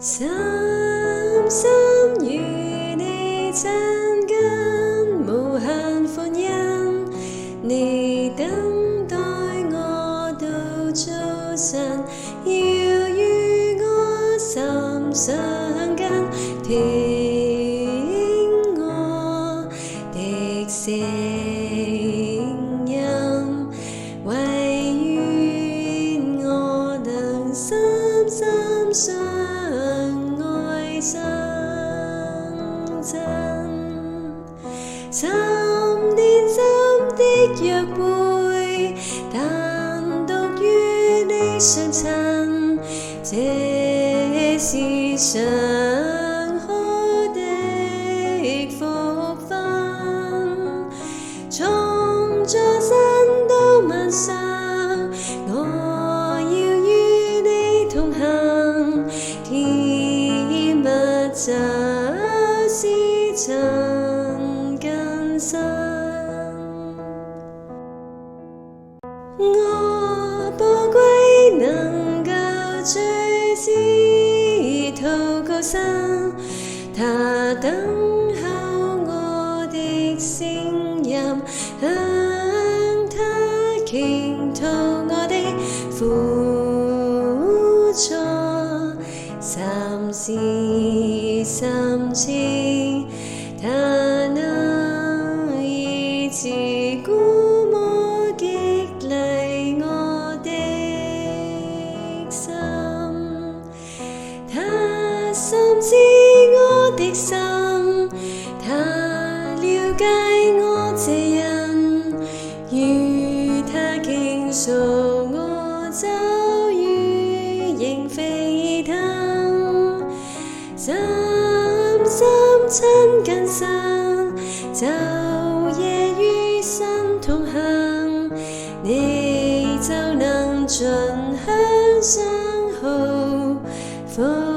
深深與你親近，無限歡欣，你等待我到早晨，要與我心相近，聽我的聲音，唯願我能深深相愛相親，沉澱心的約會，單獨與你相親，這是上好的福分。從早晨到晚上，我要與你同行，甜蜜就是親近神。我寶貴能夠隨時禱告神，他等候我的聲音，向他傾吐我的苦楚，心事深情，他能醫治鼓舞激勵我的心，他深知我的心，他了解我這人，與他傾訴我遭遇仍沸騰，深深親近神，晝夜與神同行，你就能盡享上好福。